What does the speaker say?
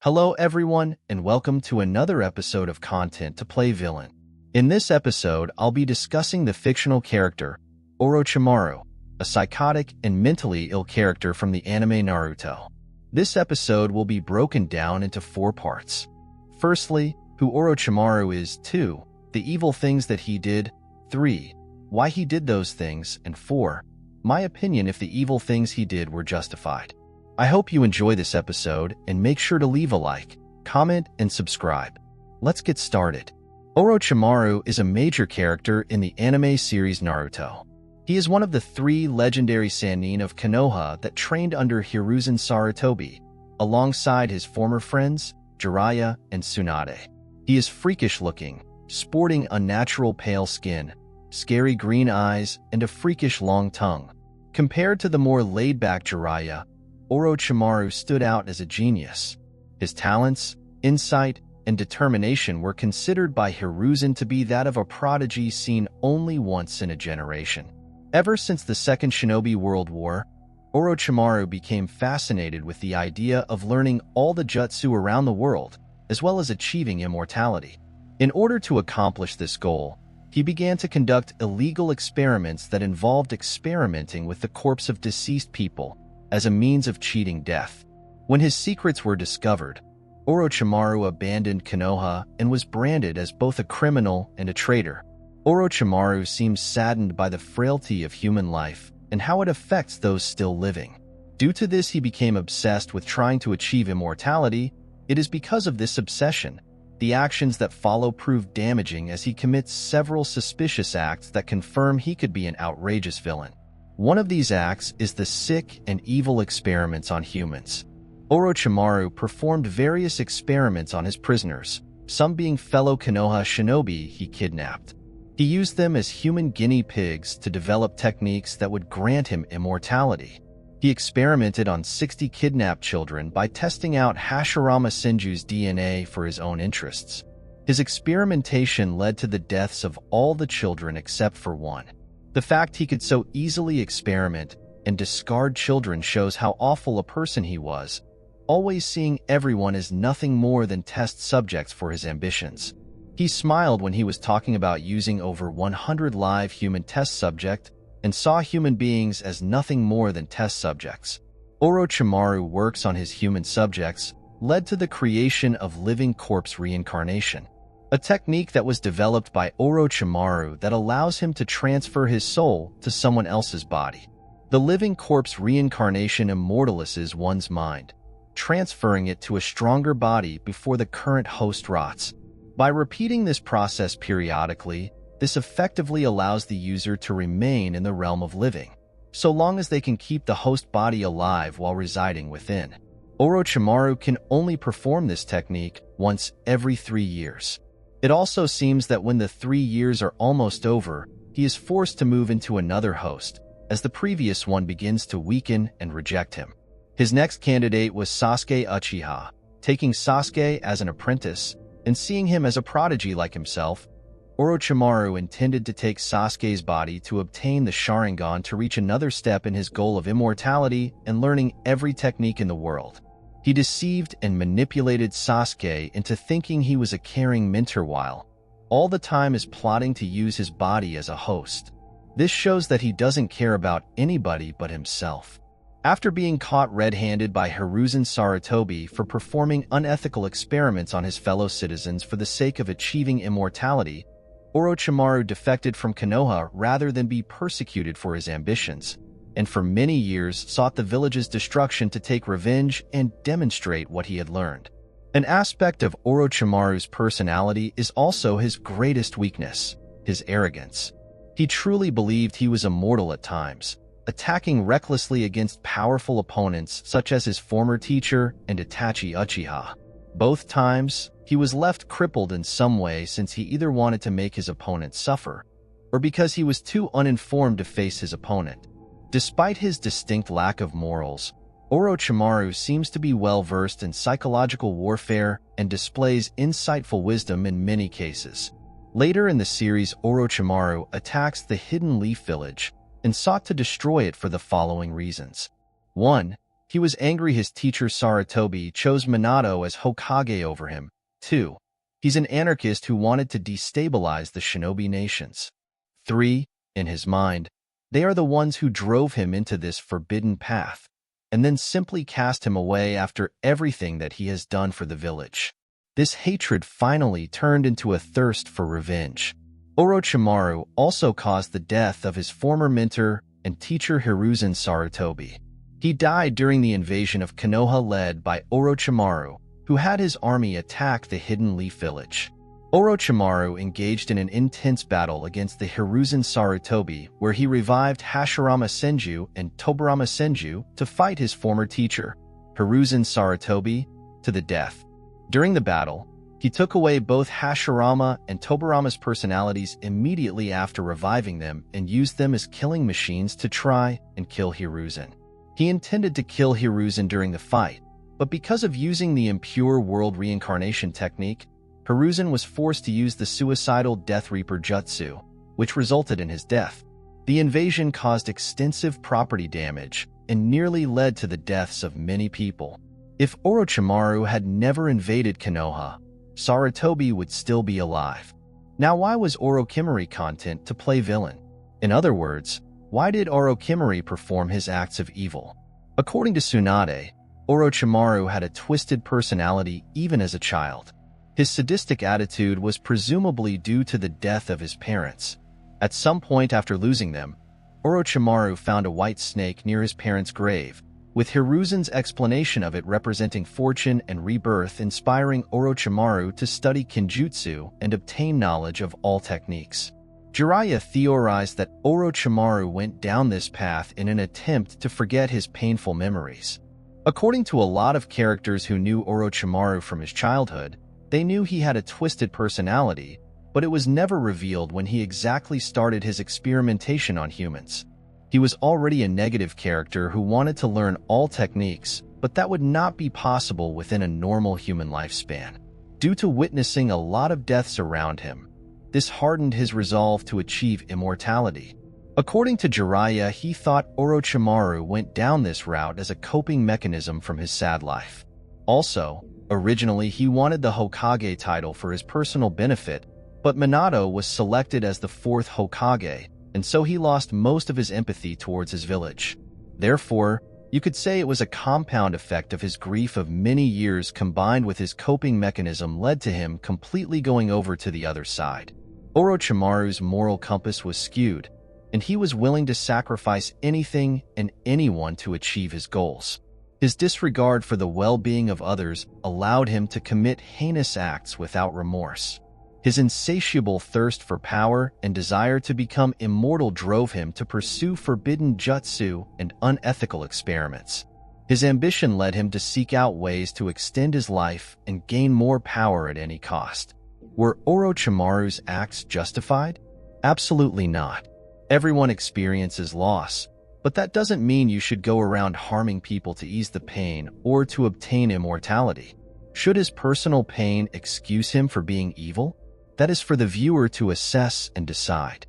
Hello everyone, and welcome to another episode of Content to Play Villain. In this episode, I'll be discussing the fictional character, Orochimaru, a psychotic and mentally ill character from the anime Naruto. This episode will be broken down into 4 parts. Firstly, who Orochimaru is. 2, the evil things that he did. 3, why he did those things. And 4, my opinion if the evil things he did were justified. I hope you enjoy this episode and make sure to leave a like, comment, and subscribe. Let's get started. Orochimaru is a major character in the anime series Naruto. He is one of the 3 legendary Sannin of Konoha that trained under Hiruzen Sarutobi, alongside his former friends, Jiraiya and Tsunade. He is freakish-looking, sporting unnatural pale skin, scary green eyes, and a freakish long tongue. Compared to the more laid-back Jiraiya, Orochimaru stood out as a genius. His talents, insight, and determination were considered by Hiruzen to be that of a prodigy seen only once in a generation. Ever since the Second Shinobi World War, Orochimaru became fascinated with the idea of learning all the jutsu around the world, as well as achieving immortality. In order to accomplish this goal, he began to conduct illegal experiments that involved experimenting with the corpse of deceased people as a means of cheating death. When his secrets were discovered, Orochimaru abandoned Konoha and was branded as both a criminal and a traitor. Orochimaru seems saddened by the frailty of human life and how it affects those still living. Due to this, he became obsessed with trying to achieve immortality. It is because of this obsession the actions that follow prove damaging, as he commits several suspicious acts that confirm he could be an outrageous villain. One of these acts is the sick and evil experiments on humans. Orochimaru performed various experiments on his prisoners, some being fellow Konoha shinobi he kidnapped. He used them as human guinea pigs to develop techniques that would grant him immortality. He experimented on 60 kidnapped children by testing out Hashirama Senju's DNA for his own interests. His experimentation led to the deaths of all the children except for one. The fact he could so easily experiment and discard children shows how awful a person he was, always seeing everyone as nothing more than test subjects for his ambitions. He smiled when he was talking about using over 100 live human test subjects and saw human beings as nothing more than test subjects. Orochimaru works on his human subjects led to the creation of living corpse reincarnation, a technique that was developed by Orochimaru that allows him to transfer his soul to someone else's body. The living corpse reincarnation immortalizes one's mind, transferring it to a stronger body before the current host rots. By repeating this process periodically, this effectively allows the user to remain in the realm of living, so long as they can keep the host body alive while residing within. Orochimaru can only perform this technique once every 3 years. It also seems that when the 3 years are almost over, he is forced to move into another host, as the previous one begins to weaken and reject him. His next candidate was Sasuke Uchiha. Taking Sasuke as an apprentice and seeing him as a prodigy like himself, Orochimaru intended to take Sasuke's body to obtain the Sharingan to reach another step in his goal of immortality and learning every technique in the world. He deceived and manipulated Sasuke into thinking he was a caring mentor while all the time is plotting to use his body as a host. This shows that he doesn't care about anybody but himself. After being caught red-handed by Hiruzen Sarutobi for performing unethical experiments on his fellow citizens for the sake of achieving immortality, Orochimaru defected from Konoha rather than be persecuted for his ambitions, and for many years sought the village's destruction to take revenge and demonstrate what he had learned. An aspect of Orochimaru's personality is also his greatest weakness, his arrogance. He truly believed he was immortal at times, attacking recklessly against powerful opponents such as his former teacher and Itachi Uchiha. Both times, he was left crippled in some way, since he either wanted to make his opponent suffer or because he was too uninformed to face his opponent. Despite his distinct lack of morals, Orochimaru seems to be well-versed in psychological warfare and displays insightful wisdom in many cases. Later in the series, Orochimaru attacks the Hidden Leaf Village and sought to destroy it for the following reasons. 1. He was angry his teacher Sarutobi chose Minato as Hokage over him. 2. He's an anarchist who wanted to destabilize the shinobi nations. 3. In his mind, they are the ones who drove him into this forbidden path, and then simply cast him away after everything that he has done for the village. This hatred finally turned into a thirst for revenge. Orochimaru also caused the death of his former mentor and teacher Hiruzen Sarutobi. He died during the invasion of Konoha led by Orochimaru, who had his army attack the Hidden Leaf Village. Orochimaru engaged in an intense battle against the Hiruzen Sarutobi, where he revived Hashirama Senju and Tobirama Senju to fight his former teacher, Hiruzen Sarutobi, to the death. During the battle, he took away both Hashirama and Tobirama's personalities immediately after reviving them and used them as killing machines to try and kill Hiruzen. He intended to kill Hiruzen during the fight, but because of using the impure world reincarnation technique, Hiruzen was forced to use the suicidal Death Reaper Jutsu, which resulted in his death. The invasion caused extensive property damage and nearly led to the deaths of many people. If Orochimaru had never invaded Konoha, Sarutobi would still be alive. Now, why was Orochimaru content to play villain? In other words, why did Orochimaru perform his acts of evil? According to Tsunade, Orochimaru had a twisted personality even as a child. His sadistic attitude was presumably due to the death of his parents. At some point after losing them, Orochimaru found a white snake near his parents' grave, with Hiruzen's explanation of it representing fortune and rebirth, inspiring Orochimaru to study Kenjutsu and obtain knowledge of all techniques. Jiraiya theorized that Orochimaru went down this path in an attempt to forget his painful memories. According to a lot of characters who knew Orochimaru from his childhood, they knew he had a twisted personality, but it was never revealed when he exactly started his experimentation on humans. He was already a negative character who wanted to learn all techniques, but that would not be possible within a normal human lifespan. Due to witnessing a lot of deaths around him, this hardened his resolve to achieve immortality. According to Jiraiya, he thought Orochimaru went down this route as a coping mechanism from his sad life. Also, originally he wanted the Hokage title for his personal benefit, but Minato was selected as the fourth Hokage, and so he lost most of his empathy towards his village. Therefore, you could say it was a compound effect of his grief of many years combined with his coping mechanism led to him completely going over to the other side. Orochimaru's moral compass was skewed, and he was willing to sacrifice anything and anyone to achieve his goals. His disregard for the well-being of others allowed him to commit heinous acts without remorse. His insatiable thirst for power and desire to become immortal drove him to pursue forbidden jutsu and unethical experiments. His ambition led him to seek out ways to extend his life and gain more power at any cost. Were Orochimaru's acts justified? Absolutely not. Everyone experiences loss, but that doesn't mean you should go around harming people to ease the pain or to obtain immortality. Should his personal pain excuse him for being evil? That is for the viewer to assess and decide.